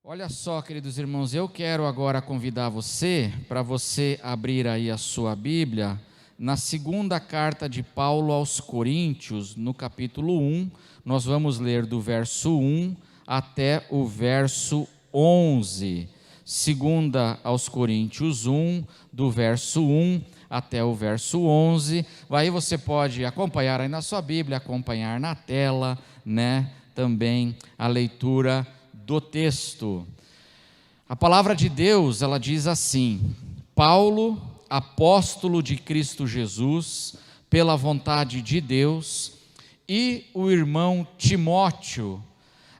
Olha só, queridos irmãos, eu quero agora convidar você para você abrir aí a sua Bíblia na segunda carta de Paulo aos Coríntios, no capítulo 1. Nós vamos ler do verso 1 até o verso 11. Segunda aos Coríntios 1, do verso 1 até o verso 11. Aí você pode acompanhar aí na sua Bíblia, acompanhar na tela, né? Também a leitura do texto. A palavra de Deus, ela diz assim: Paulo, apóstolo de Cristo Jesus, pela vontade de Deus, e o irmão Timóteo,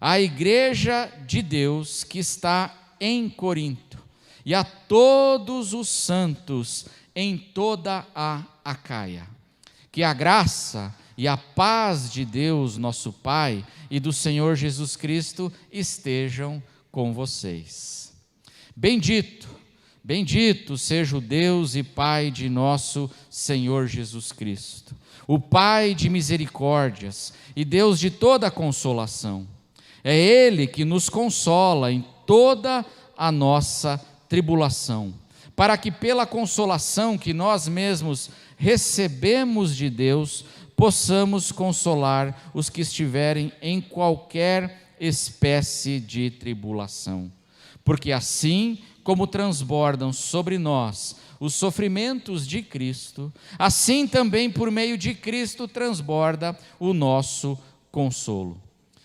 à igreja de Deus que está em Corinto, e a todos os santos em toda a Acaia. Que a graça e a paz de Deus, nosso Pai, e do Senhor Jesus Cristo estejam com vocês. Bendito, bendito seja o Deus e Pai de nosso Senhor Jesus Cristo, o Pai de misericórdias e Deus de toda consolação. É Ele que nos consola em toda a nossa tribulação, para que pela consolação que nós mesmos recebemos de Deus, possamos consolar os que estiverem em qualquer espécie de tribulação. Porque assim como transbordam sobre nós os sofrimentos de Cristo, assim também por meio de Cristo transborda o nosso consolo.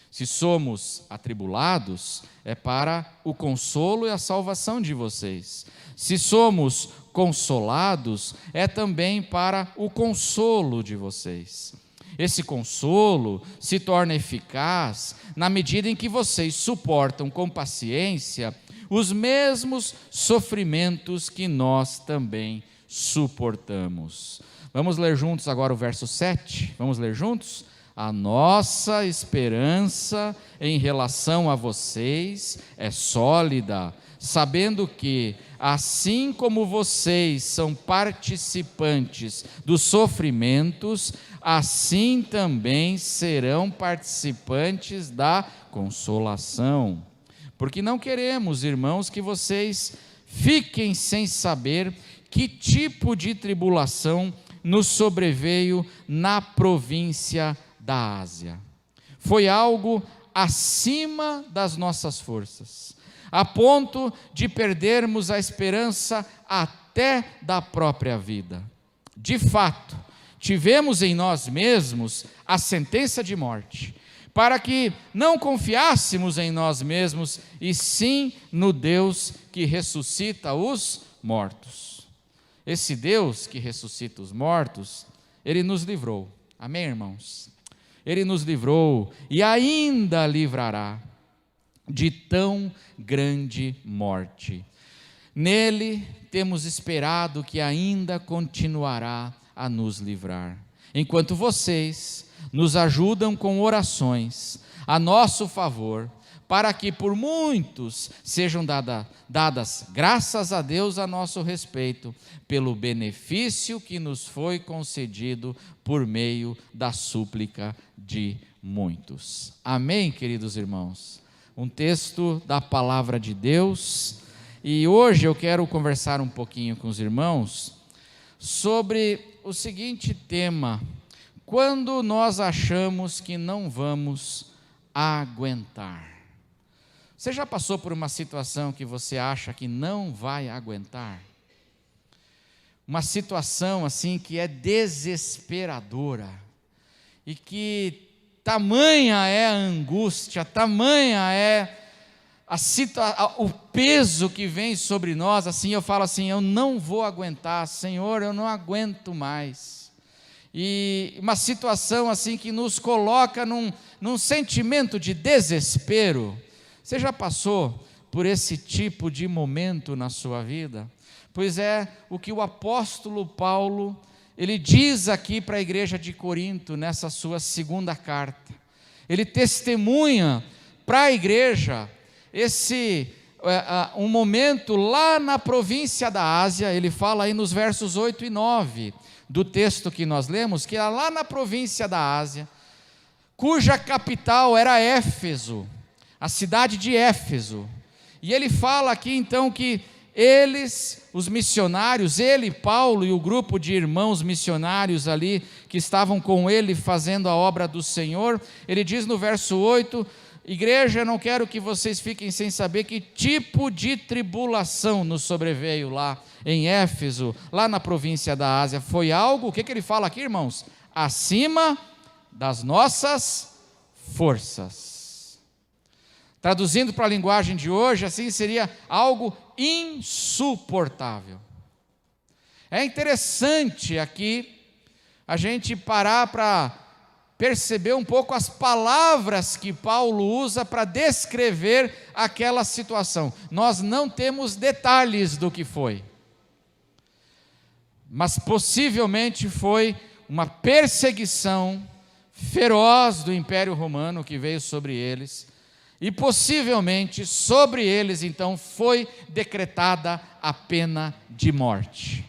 Se somos atribulados, é para o consolo e a salvação de vocês. Se somos consolados, é também para o consolo de vocês. Esse consolo se torna eficaz na medida em que vocês suportam com paciência os mesmos sofrimentos que nós também suportamos. Vamos ler juntos agora o verso 7? Vamos ler juntos? A nossa esperança em relação a vocês é sólida, sabendo que, assim como vocês são participantes dos sofrimentos, assim também serão participantes da consolação. Porque não queremos, irmãos, que vocês fiquem sem saber que tipo de tribulação nos sobreveio na província da Ásia. Foi algo acima das nossas forças, a ponto de perdermos a esperança até da própria vida. De fato, tivemos em nós mesmos a sentença de morte, para que não confiássemos em nós mesmos, e sim no Deus que ressuscita os mortos. Esse Deus que ressuscita os mortos, Ele nos livrou. Amém, irmãos? Ele nos livrou e ainda livrará de tão grande morte. Nele temos esperado que ainda continuará a nos livrar, enquanto vocês nos ajudam com orações a nosso favor, para que por muitos sejam dadas graças a Deus a nosso respeito, pelo benefício que nos foi concedido por meio da súplica de muitos. Amém, queridos irmãos? Um texto da palavra de Deus, e hoje eu quero conversar um pouquinho com os irmãos sobre o seguinte tema: quando nós achamos que não vamos aguentar. Você já passou por uma situação que você acha que não vai aguentar? Uma situação assim que é desesperadora, e que tamanha é a angústia, tamanha é o peso que vem sobre nós, assim eu falo assim: eu não vou aguentar, Senhor, eu não aguento mais. E uma situação assim que nos coloca num sentimento de desespero. Você já passou por esse tipo de momento na sua vida? Pois é o que o apóstolo Paulo, ele diz aqui para a igreja de Corinto, nessa sua segunda carta. Ele testemunha para a igreja um momento lá na província da Ásia. Ele fala aí nos versos 8 e 9 do texto que nós lemos, que era lá na província da Ásia, cuja capital era Éfeso, a cidade de Éfeso. E ele fala aqui então que eles, os missionários, ele, Paulo e o grupo de irmãos missionários ali, que estavam com ele fazendo a obra do Senhor, ele diz no verso 8, igreja, eu não quero que vocês fiquem sem saber que tipo de tribulação nos sobreveio lá em Éfeso, lá na província da Ásia. Foi algo, o que ele fala aqui, irmãos? Acima das nossas forças. Traduzindo para a linguagem de hoje, assim seria algo insuportável. É interessante aqui a gente parar para perceber um pouco as palavras que Paulo usa para descrever aquela situação. Nós não temos detalhes do que foi, mas possivelmente foi uma perseguição feroz do Império Romano que veio sobre eles. E possivelmente sobre eles então foi decretada a pena de morte.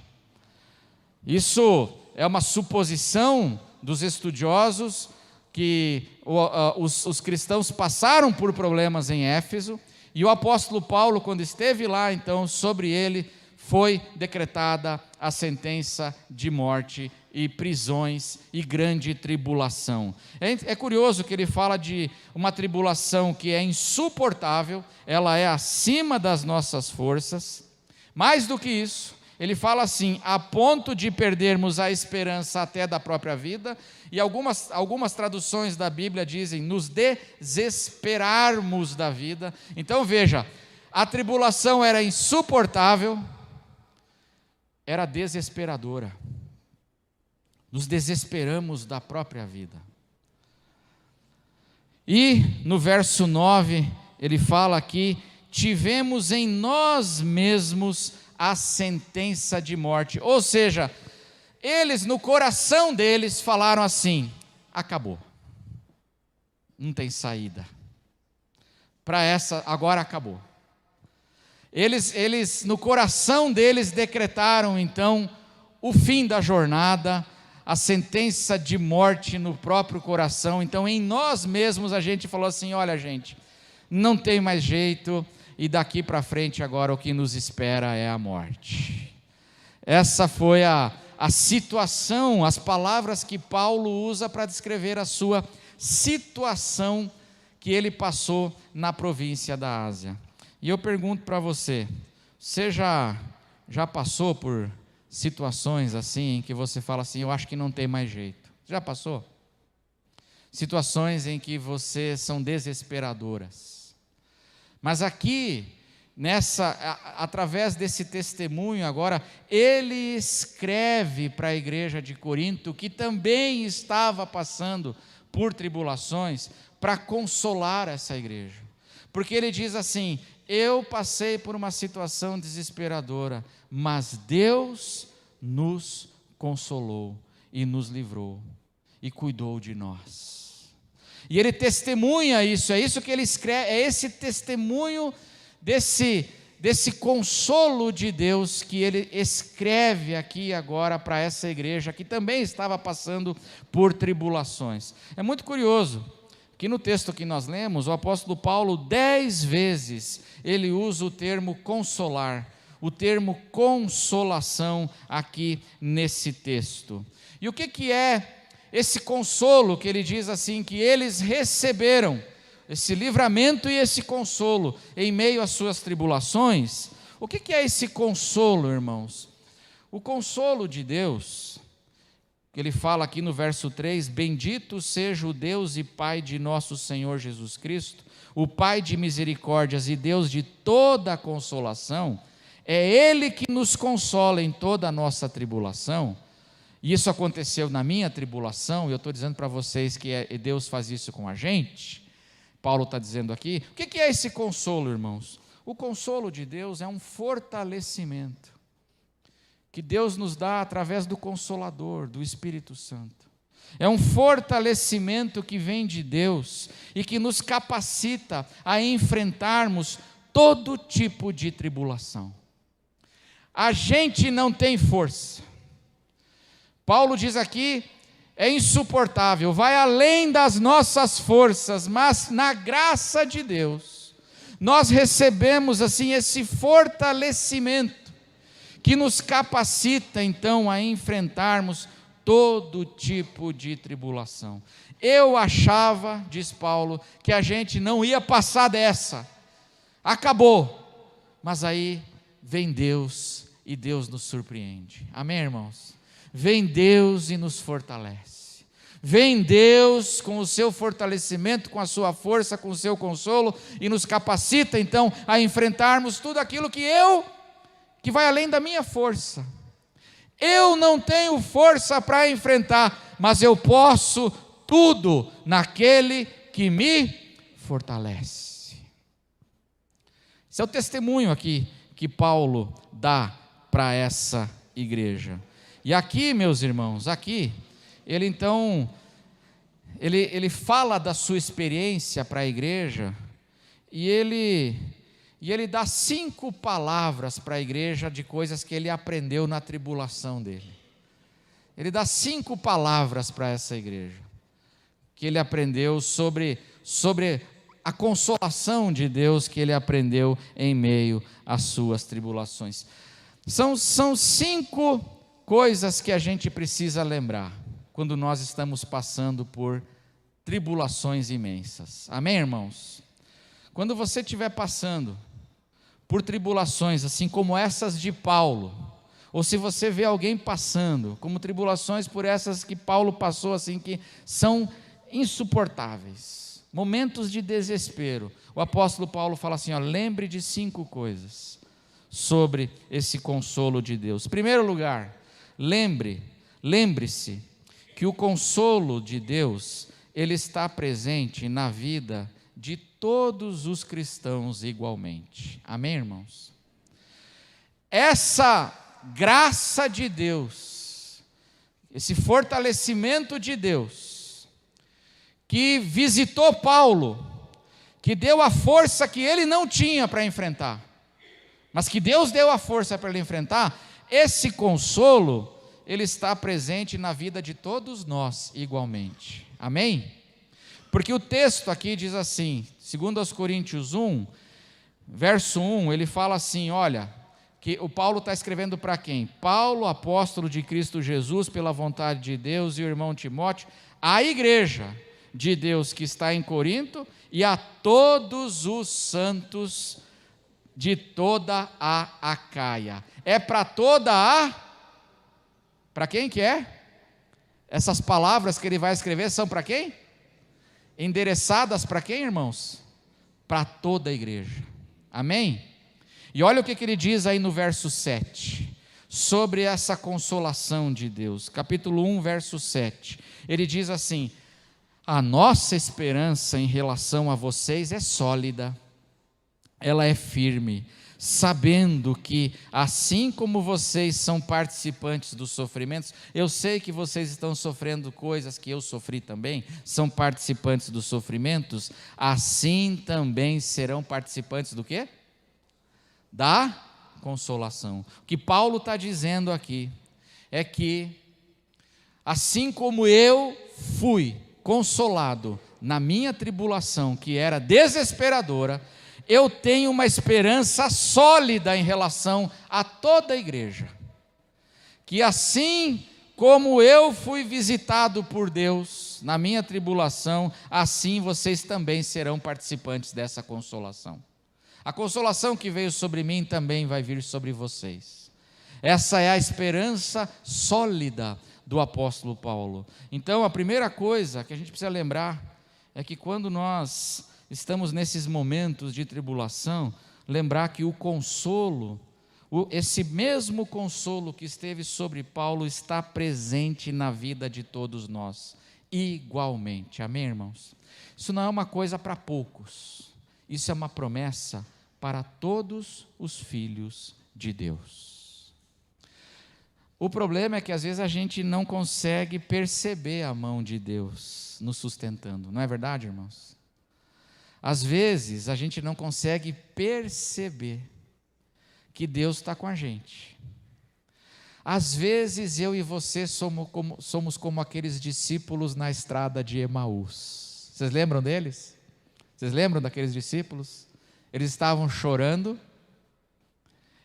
Isso é uma suposição dos estudiosos que os cristãos passaram por problemas em Éfeso, e o apóstolo Paulo, quando esteve lá, então sobre ele foi decretada a sentença de morte e prisões e grande tribulação. É curioso que ele fala de uma tribulação que é insuportável, ela é acima das nossas forças. Mais do que isso, ele fala assim, a ponto de perdermos a esperança até da própria vida, e algumas traduções da Bíblia dizem, nos desesperarmos da vida. Então veja, a tribulação era insuportável, era desesperadora. Nos desesperamos da própria vida. E no verso 9, ele fala aqui, tivemos em nós mesmos a sentença de morte. Ou seja, eles no coração deles falaram assim, acabou. Não tem saída. Para essa, agora acabou. Eles no coração deles decretaram então o fim da jornada, a sentença de morte no próprio coração. Então em nós mesmos a gente falou assim, olha gente, não tem mais jeito, e daqui para frente agora o que nos espera é a morte. Essa foi a situação, as palavras que Paulo usa para descrever a sua situação que ele passou na província da Ásia. E eu pergunto para você, você já passou por situações assim, em que você fala assim, eu acho que não tem mais jeito? Já passou? Situações em que você são desesperadoras. Mas aqui, através desse testemunho agora, ele escreve para a igreja de Corinto, que também estava passando por tribulações, para consolar essa igreja. Porque ele diz assim, eu passei por uma situação desesperadora, mas Deus nos consolou e nos livrou e cuidou de nós. E ele testemunha isso, é isso que ele escreve, é esse testemunho desse consolo de Deus que ele escreve aqui agora para essa igreja que também estava passando por tribulações. É muito curioso que no texto que nós lemos, o apóstolo Paulo 10 vezes ele usa o termo consolar, o termo consolação aqui nesse texto. E o que é esse consolo que ele diz assim, que eles receberam, esse livramento e esse consolo em meio às suas tribulações? O que é esse consolo, irmãos? O consolo de Deus, que ele fala aqui no verso 3, bendito seja o Deus e Pai de nosso Senhor Jesus Cristo, o Pai de misericórdias e Deus de toda a consolação, é Ele que nos consola em toda a nossa tribulação. E isso aconteceu na minha tribulação, e eu estou dizendo para vocês que Deus faz isso com a gente. Paulo está dizendo aqui, o que é esse consolo, irmãos? O consolo de Deus é um fortalecimento que Deus nos dá através do Consolador, do Espírito Santo. É um fortalecimento que vem de Deus e que nos capacita a enfrentarmos todo tipo de tribulação. A gente não tem força. Paulo diz aqui, é insuportável, vai além das nossas forças, mas na graça de Deus, nós recebemos assim esse fortalecimento que nos capacita então a enfrentarmos todo tipo de tribulação. Eu achava, diz Paulo, que a gente não ia passar dessa, acabou, mas aí vem Deus e Deus nos surpreende, amém, irmãos? Vem Deus e nos fortalece, vem Deus com o seu fortalecimento, com a sua força, com o seu consolo, e nos capacita então a enfrentarmos tudo aquilo que vai além da minha força. Eu não tenho força para enfrentar, mas eu posso tudo naquele que me fortalece. Esse é o testemunho aqui que Paulo dá para essa igreja. E aqui, meus irmãos, aqui, ele então, ele fala da sua experiência para a igreja, e ele dá 5 palavras para a igreja de coisas que ele aprendeu na tribulação dele. Ele dá 5 palavras para essa igreja, que ele aprendeu sobre a consolação de Deus que ele aprendeu em meio às suas tribulações. São 5 coisas que a gente precisa lembrar quando nós estamos passando por tribulações imensas. Amém, irmãos? Quando você estiver passando por tribulações assim como essas de Paulo, ou se você vê alguém passando como tribulações por essas que Paulo passou, assim, que são insuportáveis, momentos de desespero, o apóstolo Paulo fala assim, lembre de 5 coisas sobre esse consolo de Deus. Em primeiro lugar, lembre-se que o consolo de Deus, ele está presente na vida de todos os cristãos igualmente. Amém, irmãos? Essa graça de Deus, esse fortalecimento de Deus, que visitou Paulo, que deu a força que ele não tinha para enfrentar, mas que Deus deu a força para ele enfrentar, esse consolo, ele está presente na vida de todos nós igualmente. Amém? Porque o texto aqui diz assim, 2 Coríntios 1, verso 1, ele fala assim, olha, que o Paulo está escrevendo para quem? Paulo, apóstolo de Cristo Jesus, pela vontade de Deus, e o irmão Timóteo, a igreja de Deus que está em Corinto, e a todos os santos de toda a Acaia. É para para quem que é? Essas palavras que ele vai escrever são para quem? Endereçadas para quem, irmãos? Para toda a igreja. Amém? E olha o que ele diz aí no verso 7, sobre essa consolação de Deus. Capítulo 1, verso 7. Ele diz assim, a nossa esperança em relação a vocês é sólida, ela é firme, sabendo que, assim como vocês são participantes dos sofrimentos, eu sei que vocês estão sofrendo coisas que eu sofri também, são participantes dos sofrimentos, assim também serão participantes do quê? Da consolação. O que Paulo está dizendo aqui é que, assim como eu fui consolado na minha tribulação, que era desesperadora, eu tenho uma esperança sólida em relação a toda a igreja, que assim como eu fui visitado por Deus na minha tribulação, assim vocês também serão participantes dessa consolação. A consolação que veio sobre mim também vai vir sobre vocês. Essa é a esperança sólida do apóstolo Paulo. Então, a primeira coisa que a gente precisa lembrar é que quando nós estamos nesses momentos de tribulação, lembrar que o consolo, esse mesmo consolo que esteve sobre Paulo, está presente na vida de todos nós, igualmente. Amém, irmãos? Isso não é uma coisa para poucos, isso é uma promessa para todos os filhos de Deus. O problema é que às vezes a gente não consegue perceber a mão de Deus nos sustentando, não é verdade, irmãos? Às vezes a gente não consegue perceber que Deus está com a gente. Às vezes eu e você somos como aqueles discípulos na estrada de Emaús. Vocês lembram deles? Vocês lembram daqueles discípulos? Eles estavam chorando,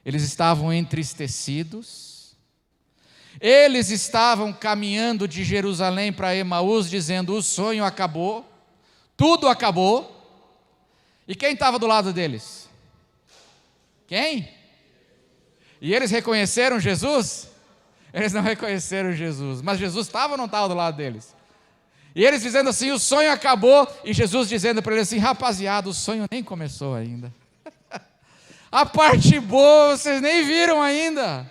eles estavam entristecidos, eles estavam caminhando de Jerusalém para Emaús, dizendo: o sonho acabou, tudo acabou. E quem estava do lado deles? Quem? E eles reconheceram Jesus? Eles não reconheceram Jesus, mas Jesus estava ou não estava do lado deles? E eles dizendo assim: o sonho acabou, e Jesus dizendo para eles assim: rapaziada, o sonho nem começou ainda. A parte boa vocês nem viram ainda.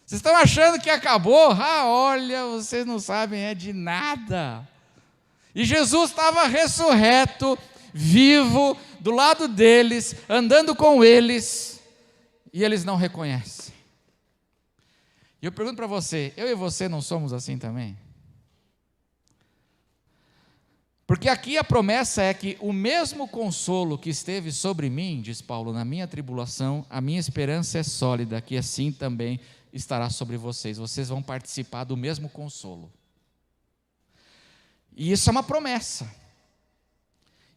Vocês estão achando que acabou? Ah, olha, vocês não sabem é de nada. E Jesus estava ressurreto, vivo, do lado deles, andando com eles, e eles não reconhecem. E eu pergunto para você, eu e você não somos assim também? Porque aqui a promessa é que o mesmo consolo que esteve sobre mim, diz Paulo, na minha tribulação, a minha esperança é sólida, que assim também estará sobre vocês. Vocês vão participar do mesmo consolo. E isso é uma promessa.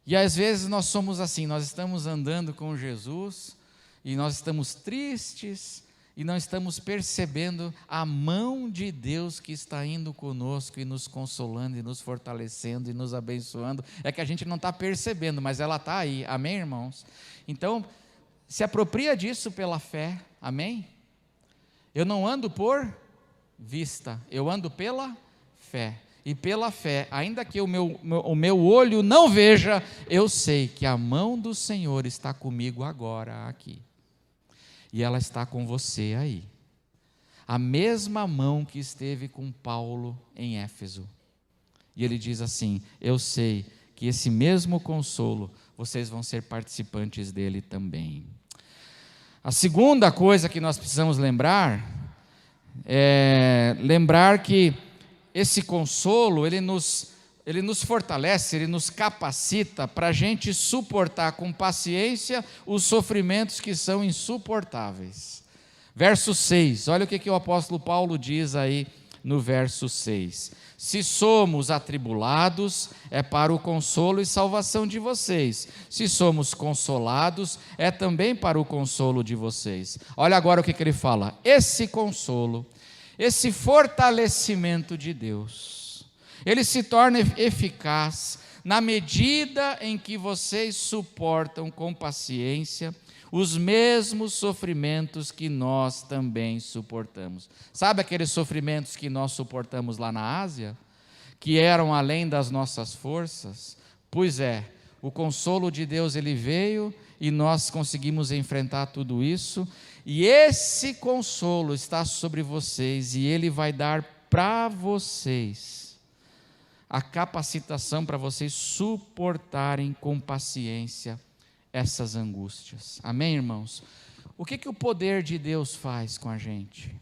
E às vezes nós somos assim, nós estamos andando com Jesus e nós estamos tristes e não estamos percebendo a mão de Deus que está indo conosco e nos consolando e nos fortalecendo e nos abençoando. É que a gente não está percebendo, mas ela está aí, amém, irmãos? Então, se apropria disso pela fé, amém? Eu não ando por vista, eu ando pela fé. E pela fé, ainda que o meu olho não veja, eu sei que a mão do Senhor está comigo agora, aqui. E ela está com você aí. A mesma mão que esteve com Paulo em Éfeso. E ele diz assim: eu sei que esse mesmo consolo, vocês vão ser participantes dele também. A segunda coisa que nós precisamos lembrar é lembrar que esse consolo, ele nos fortalece, ele nos capacita para a gente suportar com paciência os sofrimentos que são insuportáveis. Verso 6, olha o que o apóstolo Paulo diz aí no verso 6. Se somos atribulados, é para o consolo e salvação de vocês. Se somos consolados, é também para o consolo de vocês. Olha agora o que ele fala. Esse consolo, esse fortalecimento de Deus, ele se torna eficaz na medida em que vocês suportam com paciência os mesmos sofrimentos que nós também suportamos. Sabe aqueles sofrimentos que nós suportamos lá na Ásia? Que eram além das nossas forças? Pois é, o consolo de Deus ele veio e nós conseguimos enfrentar tudo isso. E esse consolo está sobre vocês e ele vai dar para vocês a capacitação para vocês suportarem com paciência essas angústias. Amém, irmãos? O que o poder de Deus faz com a gente?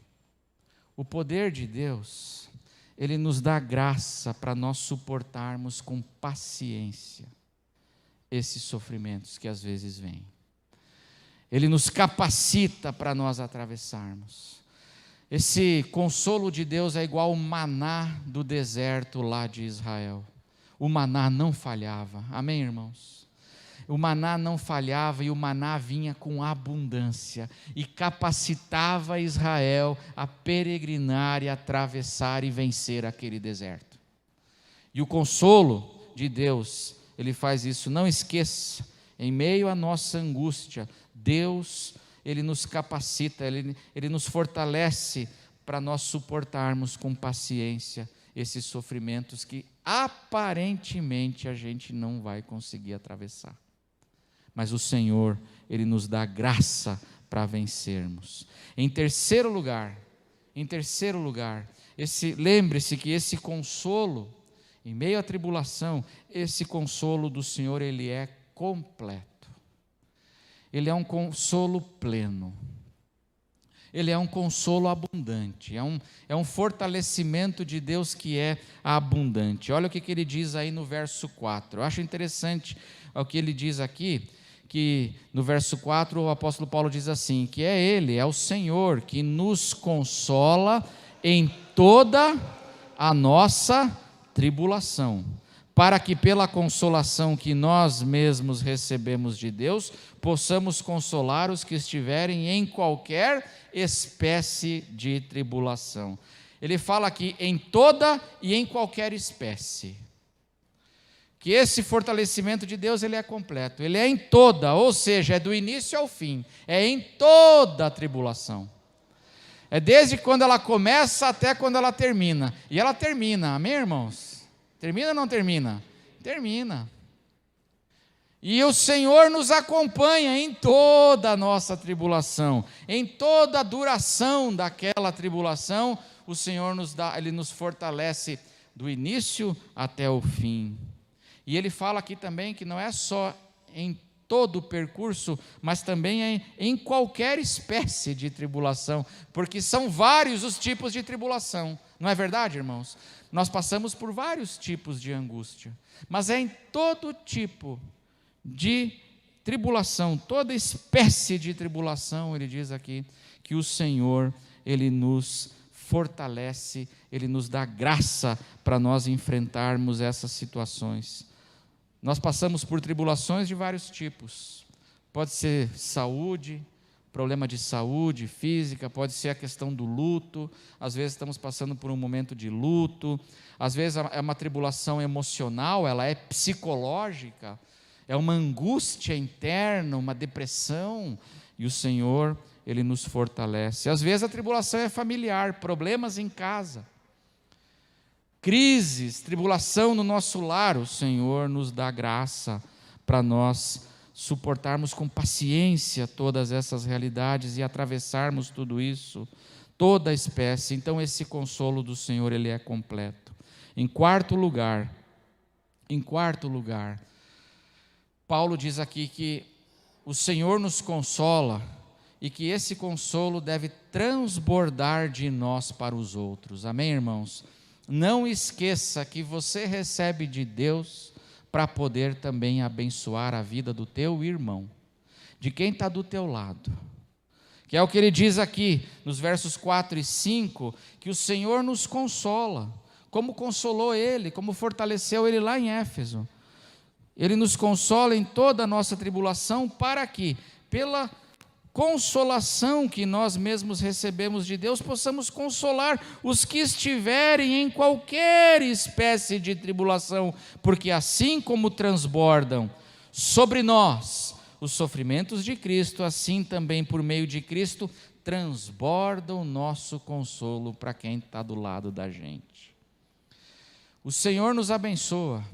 O poder de Deus, ele nos dá graça para nós suportarmos com paciência esses sofrimentos que às vezes vêm. Ele nos capacita para nós atravessarmos. Esse consolo de Deus é igual o maná do deserto lá de Israel. O maná não falhava. Amém, irmãos? O maná não falhava e o maná vinha com abundância e capacitava Israel a peregrinar e atravessar e vencer aquele deserto. E o consolo de Deus, ele faz isso. Não esqueça, em meio à nossa angústia, Deus, ele nos capacita, ele nos fortalece para nós suportarmos com paciência esses sofrimentos que aparentemente a gente não vai conseguir atravessar. Mas o Senhor, ele nos dá graça para vencermos. Em terceiro lugar, lembre-se que esse consolo, em meio à tribulação, esse consolo do Senhor, ele é completo. Ele é um consolo pleno. Ele é um consolo abundante. É um fortalecimento de Deus que é abundante. Olha o que ele diz aí no verso 4. Eu acho interessante o que ele diz aqui, que no verso 4 o apóstolo Paulo diz assim, que é Ele, é o Senhor que nos consola em toda a nossa tribulação, para que pela consolação que nós mesmos recebemos de Deus, possamos consolar os que estiverem em qualquer espécie de tribulação. Ele fala aqui em toda e em qualquer espécie. Que esse fortalecimento de Deus, ele é completo, ele é em toda, ou seja, é do início ao fim, é em toda a tribulação. É desde quando ela começa até quando ela termina. E ela termina, amém, irmãos? Termina ou não termina? Termina. E o Senhor nos acompanha em toda a nossa tribulação, em toda a duração daquela tribulação, o Senhor nos dá, Ele nos fortalece do início até o fim. E Ele fala aqui também que não é só em todo o percurso, mas também em qualquer espécie de tribulação, porque são vários os tipos de tribulação, não é verdade, irmãos? Nós passamos por vários tipos de angústia, mas é em todo tipo de tribulação, toda espécie de tribulação, ele diz aqui, que o Senhor, Ele nos fortalece, Ele nos dá graça para nós enfrentarmos essas situações. Nós passamos por tribulações de vários tipos, pode ser saúde, problema de saúde física, pode ser a questão do luto, às vezes estamos passando por um momento de luto, às vezes é uma tribulação emocional, ela é psicológica, é uma angústia interna, uma depressão, e o Senhor, Ele nos fortalece. Às vezes a tribulação é familiar, problemas em casa, crises, tribulação no nosso lar, o Senhor nos dá graça para nós suportarmos com paciência todas essas realidades e atravessarmos tudo isso, toda a espécie. Então esse consolo do Senhor, ele é completo. Em quarto lugar, Paulo diz aqui que o Senhor nos consola e que esse consolo deve transbordar de nós para os outros. Amém, irmãos? Não esqueça que você recebe de Deus para poder também abençoar a vida do teu irmão, de quem está do teu lado. Que é o que ele diz aqui, nos versos 4 e 5, que o Senhor nos consola, como consolou ele, como fortaleceu ele lá em Éfeso. Ele nos consola em toda a nossa tribulação, para que, pela consolação que nós mesmos recebemos de Deus, possamos consolar os que estiverem em qualquer espécie de tribulação, porque assim como transbordam sobre nós os sofrimentos de Cristo, assim também por meio de Cristo transborda o nosso consolo para quem está do lado da gente. O Senhor nos abençoa,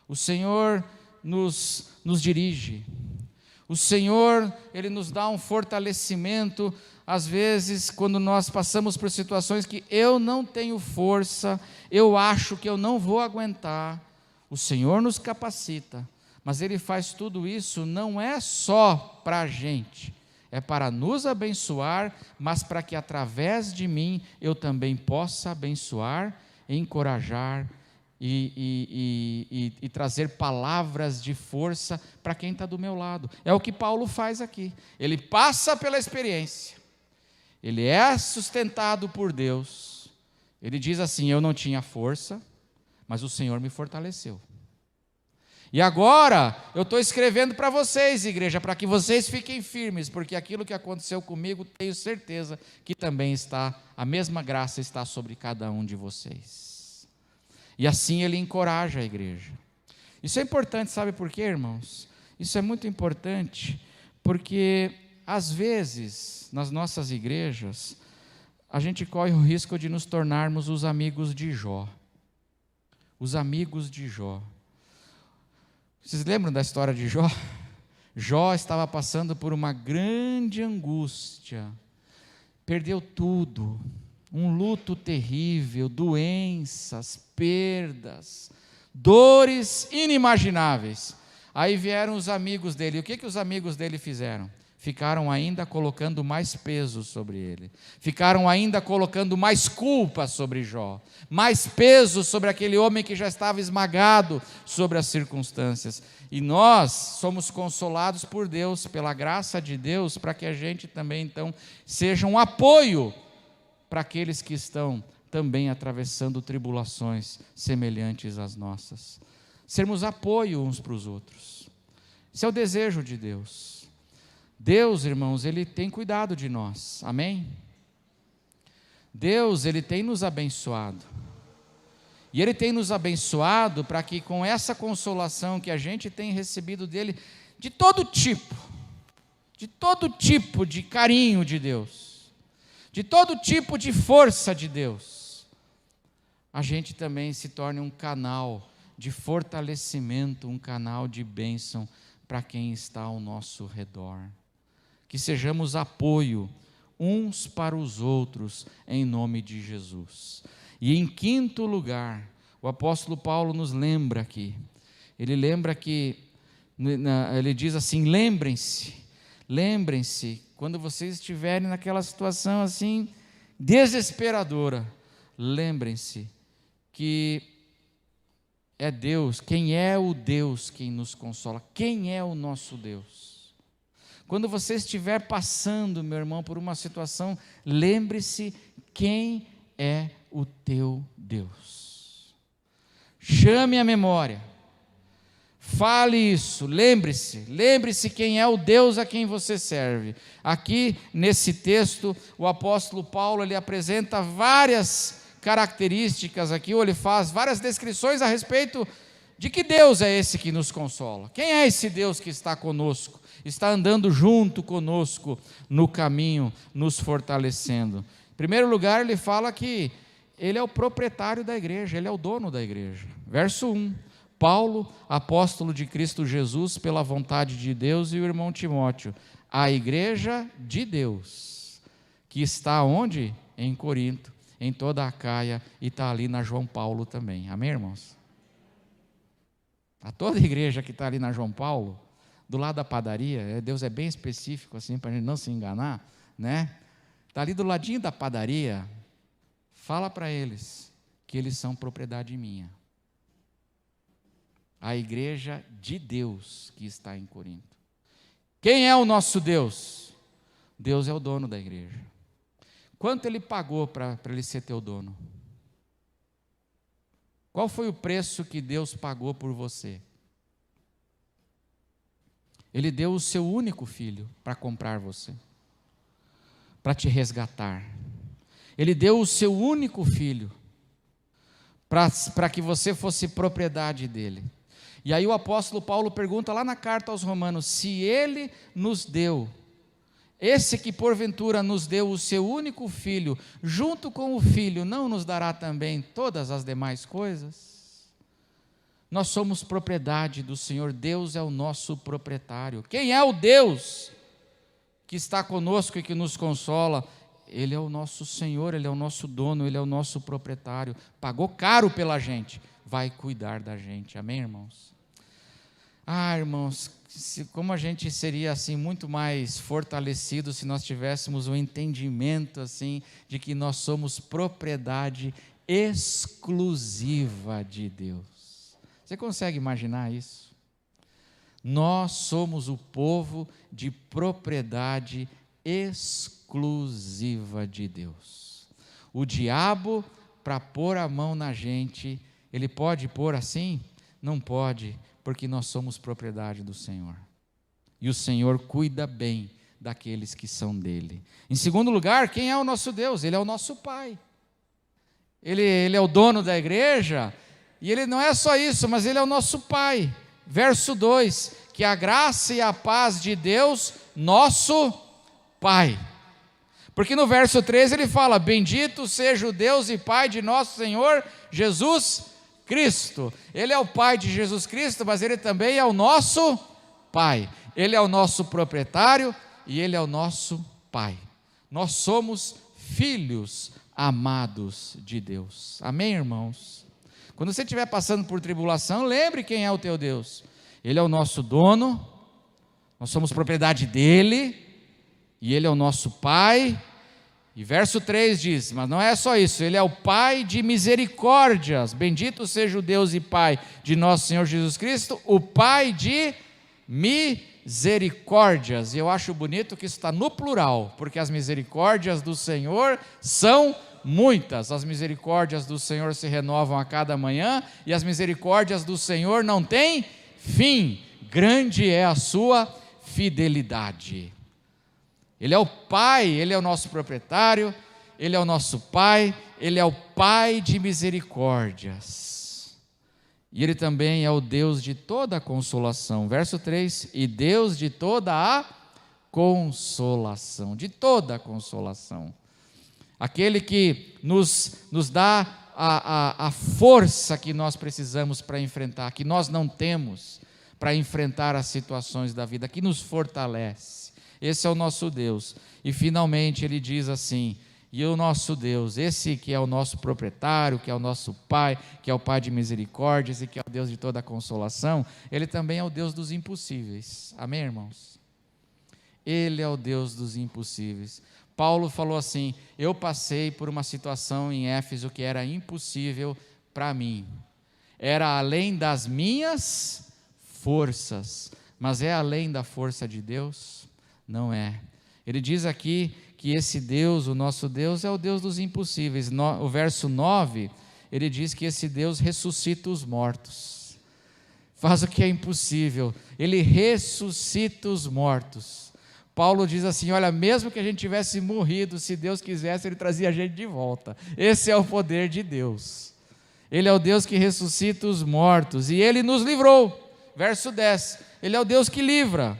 o Senhor nos dirige, o Senhor, Ele nos dá um fortalecimento, às vezes, quando nós passamos por situações que eu não tenho força, eu acho que eu não vou aguentar, o Senhor nos capacita, mas Ele faz tudo isso não é só para a gente, é para nos abençoar, mas para que através de mim eu também possa abençoar, encorajar e trazer palavras de força para quem está do meu lado. É o que Paulo faz aqui. Ele passa pela experiência, ele é sustentado por Deus. Ele diz assim: eu não tinha força, mas o Senhor me fortaleceu. E agora eu estou escrevendo para vocês, igreja, para que vocês fiquem firmes, porque aquilo que aconteceu comigo, tenho certeza que também está, a mesma graça está sobre cada um de vocês. E assim ele encoraja a igreja. Isso é importante, sabe por quê, irmãos? Isso é muito importante, porque às vezes, nas nossas igrejas, a gente corre o risco de nos tornarmos os amigos de Jó. Os amigos de Jó. Vocês lembram da história de Jó? Jó estava passando por uma grande angústia, perdeu tudo, um luto terrível, doenças, perdas, dores inimagináveis. Aí vieram os amigos dele, e o que os amigos dele fizeram? Ficaram ainda colocando mais peso sobre ele, ficaram ainda colocando mais culpa sobre Jó, mais peso sobre aquele homem que já estava esmagado sobre as circunstâncias. E nós somos consolados por Deus, pela graça de Deus, para que a gente também então seja um apoio para aqueles que estão também atravessando tribulações semelhantes às nossas. Sermos apoio uns para os outros. Esse é o desejo de Deus. Deus, irmãos, Ele tem cuidado de nós, amém? Deus, Ele tem nos abençoado. E Ele tem nos abençoado para que com essa consolação que a gente tem recebido dEle, de todo tipo de carinho de Deus, de todo tipo de força de Deus, a gente também se torne um canal de fortalecimento, um canal de bênção para quem está ao nosso redor. Que sejamos apoio uns para os outros, em nome de Jesus. E em quinto lugar, o apóstolo Paulo nos lembra aqui, ele lembra que, ele diz assim, lembrem-se, quando vocês estiverem naquela situação assim, desesperadora, lembrem-se que é Deus, quem é o Deus quem nos consola, quem é o nosso Deus. Quando você estiver passando, meu irmão, por uma situação, lembre-se quem é o teu Deus. Chame a memória, fale isso, lembre-se quem é o Deus a quem você serve. Aqui nesse texto, o apóstolo Paulo, ele apresenta várias características aqui, ou ele faz várias descrições a respeito de que Deus é esse que nos consola. Quem é esse Deus que está conosco, está andando junto conosco no caminho, nos fortalecendo? Em primeiro lugar, ele fala que Ele é o proprietário da igreja, Ele é o dono da igreja. Verso 1, Paulo, apóstolo de Cristo Jesus, pela vontade de Deus, e o irmão Timóteo, a igreja de Deus, que está onde? Em Corinto, em toda a Acaia, e está ali na João Paulo também, amém, irmãos? A toda a igreja que está ali na João Paulo, do lado da padaria, Deus é bem específico assim, para a gente não se enganar, né? Está ali do ladinho da padaria, fala para eles que eles são propriedade minha. A igreja de Deus que está em Corinto. Quem é o nosso Deus? Deus é o dono da igreja. Quanto Ele pagou para Ele ser teu dono? Qual foi o preço que Deus pagou por você? Ele deu o seu único filho para comprar você, para te resgatar. Ele deu o seu único filho para que você fosse propriedade dele. E aí o apóstolo Paulo pergunta lá na carta aos Romanos, se Ele nos deu, esse que porventura nos deu o seu único filho, junto com o filho, não nos dará também todas as demais coisas? Nós somos propriedade do Senhor, Deus é o nosso proprietário. Quem é o Deus que está conosco e que nos consola? Ele é o nosso Senhor, Ele é o nosso dono, Ele é o nosso proprietário, pagou caro pela gente, vai cuidar da gente, amém, irmãos? Irmãos, como a gente seria assim muito mais fortalecido se nós tivéssemos um entendimento assim de que nós somos propriedade exclusiva de Deus. Você consegue imaginar isso? Nós somos o povo de propriedade exclusiva de Deus. O diabo, para pôr a mão na gente, ele pode pôr assim? Não pode, porque nós somos propriedade do Senhor. E o Senhor cuida bem daqueles que são dele. Em segundo lugar, quem é o nosso Deus? Ele é o nosso Pai. Ele é o dono da igreja, e Ele não é só isso, mas Ele é o nosso Pai. Verso 2, que a graça e a paz de Deus, nosso Pai. Porque no verso 3 ele fala, bendito seja o Deus e Pai de nosso Senhor Jesus Cristo. Ele é o Pai de Jesus Cristo, mas Ele também é o nosso Pai. Ele é o nosso proprietário e Ele é o nosso Pai. Nós somos filhos amados de Deus. Amém, irmãos? Quando você estiver passando por tribulação, lembre quem é o teu Deus. Ele é o nosso dono, nós somos propriedade dEle, e Ele é o nosso Pai. E verso 3 diz, mas não é só isso, Ele é o Pai de misericórdias, bendito seja o Deus e Pai de nosso Senhor Jesus Cristo, o Pai de misericórdias. E eu acho bonito que isso está no plural, porque as misericórdias do Senhor são muitas. As misericórdias do Senhor se renovam a cada manhã, e as misericórdias do Senhor não têm fim. Grande é a sua fidelidade. Ele é o Pai, Ele é o nosso proprietário, Ele é o nosso Pai, Ele é o Pai de misericórdias. E Ele também é o Deus de toda a consolação. Verso 3, e Deus de toda a consolação, de toda a consolação. Aquele que nos dá a força que nós precisamos para enfrentar, que nós não temos para enfrentar as situações da vida, que nos fortalece. Esse é o nosso Deus. E finalmente ele diz assim, e o nosso Deus, esse que é o nosso proprietário, que é o nosso Pai, que é o Pai de misericórdias e que é o Deus de toda a consolação, Ele também é o Deus dos impossíveis. Amém, irmãos? Ele é o Deus dos impossíveis. Paulo falou assim, eu passei por uma situação em Éfeso que era impossível para mim. Era além das minhas forças, mas é além da força de Deus? Não é. Ele diz aqui que esse Deus, o nosso Deus, é o Deus dos impossíveis. O verso 9, ele diz que esse Deus ressuscita os mortos. Faz o que é impossível, Ele ressuscita os mortos. Paulo diz assim, olha, mesmo que a gente tivesse morrido, se Deus quisesse, Ele trazia a gente de volta. Esse é o poder de Deus. Ele é o Deus que ressuscita os mortos, e Ele nos livrou. Verso 10, Ele é o Deus que livra,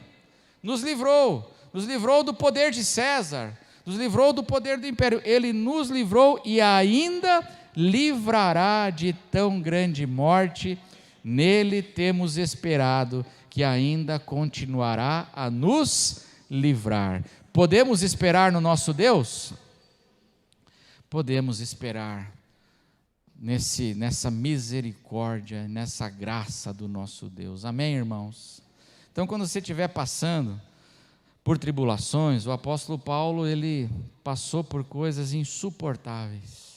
nos livrou do poder de César, nos livrou do poder do império, Ele nos livrou e ainda livrará de tão grande morte. Nele temos esperado que ainda continuará a nos livrar. Podemos esperar no nosso Deus? Podemos esperar nessa misericórdia, nessa graça do nosso Deus. Amém, irmãos? Então, quando você estiver passando por tribulações, o apóstolo Paulo, ele passou por coisas insuportáveis.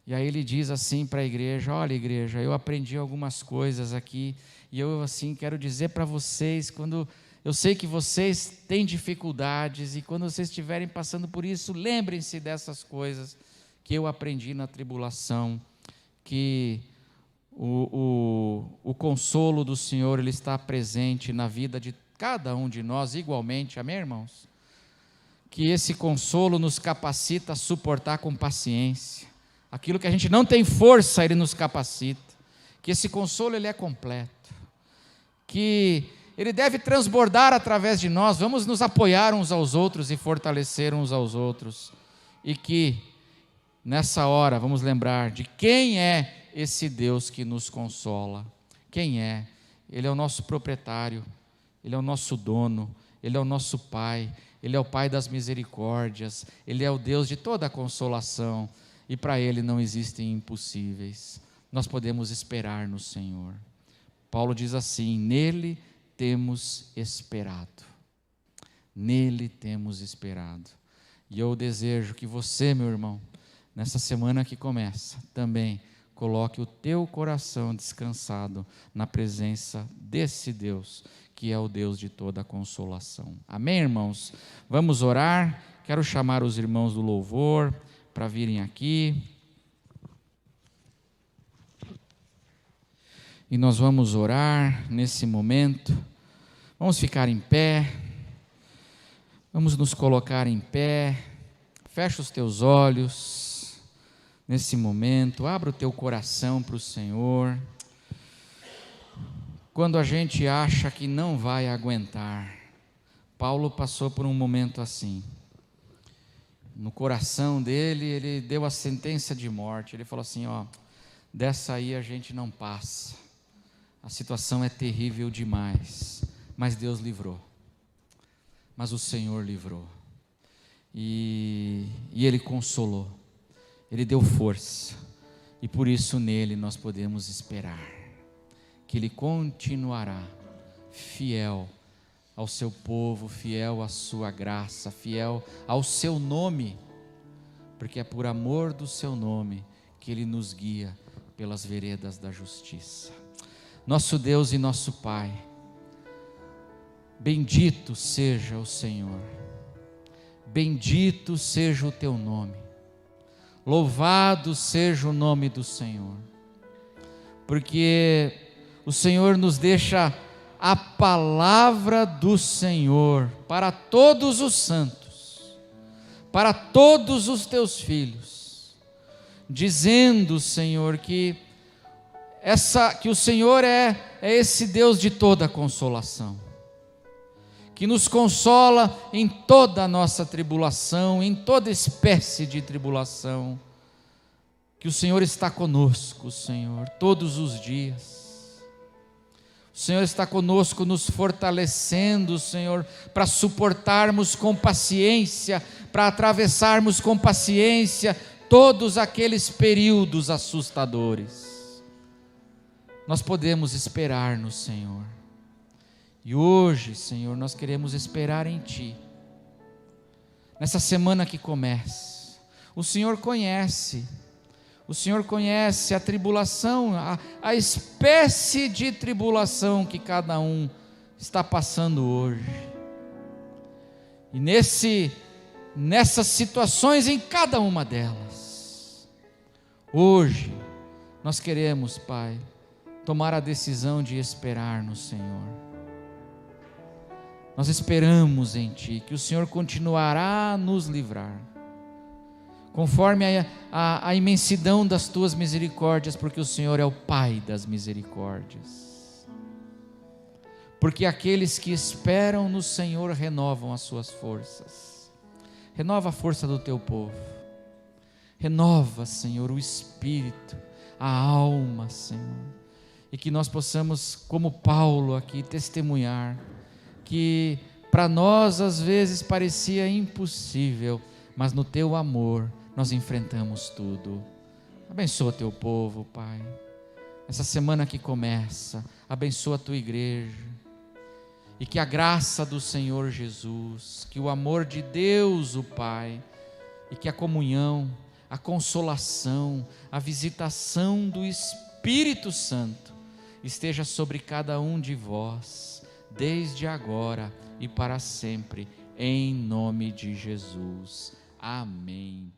E aí ele diz assim para a igreja, olha igreja, eu aprendi algumas coisas aqui, e eu assim quero dizer para vocês, quando eu sei que vocês têm dificuldades, e quando vocês estiverem passando por isso, lembrem-se dessas coisas que eu aprendi na tribulação, que o consolo do Senhor, Ele está presente na vida de cada um de nós igualmente, amém, irmãos? Que esse consolo nos capacita a suportar com paciência, aquilo que a gente não tem força, Ele nos capacita, que esse consolo Ele é completo, que Ele deve transbordar através de nós, vamos nos apoiar uns aos outros e fortalecer uns aos outros, e que nessa hora vamos lembrar de quem é esse Deus que nos consola. Quem é? Ele é o nosso proprietário, Ele é o nosso dono, Ele é o nosso Pai, Ele é o Pai das misericórdias, Ele é o Deus de toda a consolação, e para Ele não existem impossíveis. Nós podemos esperar no Senhor. Paulo diz assim, nele temos esperado. Nele temos esperado. E eu desejo que você, meu irmão, nessa semana que começa, também coloque o teu coração descansado na presença desse Deus, que é o Deus de toda a consolação. Amém, irmãos? Vamos orar. Quero chamar os irmãos do louvor para virem aqui. E nós vamos orar nesse momento. Vamos ficar em pé. Vamos nos colocar em pé. Fecha os teus olhos nesse momento. Abra o teu coração para o Senhor. Quando a gente acha que não vai aguentar, Paulo passou por um momento assim. No coração dele, ele deu a sentença de morte. Ele falou assim, ó, dessa aí a gente não passa. A situação é terrível demais, mas Deus livrou. Mas o Senhor livrou. E Ele consolou. Ele deu força. E por isso nele nós podemos esperar. Que Ele continuará fiel ao seu povo, fiel à sua graça, fiel ao seu nome, porque é por amor do seu nome que Ele nos guia pelas veredas da justiça. Nosso Deus e nosso Pai, bendito seja o Senhor, bendito seja o teu nome, Louvado seja o nome do Senhor, porque o Senhor nos deixa a palavra do Senhor para todos os santos, para todos os teus filhos, dizendo, Senhor, que o Senhor é esse Deus de toda consolação, que nos consola em toda a nossa tribulação, em toda espécie de tribulação, que o Senhor está conosco, Senhor, todos os dias. O Senhor está conosco, nos fortalecendo, Senhor, para suportarmos com paciência, para atravessarmos com paciência todos aqueles períodos assustadores. Nós podemos esperar no Senhor. E hoje, Senhor, nós queremos esperar em Ti. Nessa semana que começa, o Senhor conhece a tribulação, a espécie de tribulação que cada um está passando hoje. E nessas situações, em cada uma delas, hoje, nós queremos, Pai, tomar a decisão de esperar no Senhor. Nós esperamos em Ti, que o Senhor continuará a nos livrar, conforme a imensidão das Tuas misericórdias, porque o Senhor é o Pai das misericórdias. Porque aqueles que esperam no Senhor renovam as suas forças. Renova a força do Teu povo. Renova, Senhor, o espírito, a alma, Senhor. E que nós possamos, como Paulo aqui, testemunhar que para nós às vezes parecia impossível, mas no Teu amor nós enfrentamos tudo. Abençoa Teu povo, Pai. Essa semana que começa, abençoa a Tua igreja. E que a graça do Senhor Jesus, que o amor de Deus, o Pai, e que a comunhão, a consolação, a visitação do Espírito Santo esteja sobre cada um de vós, desde agora e para sempre, em nome de Jesus. Amém.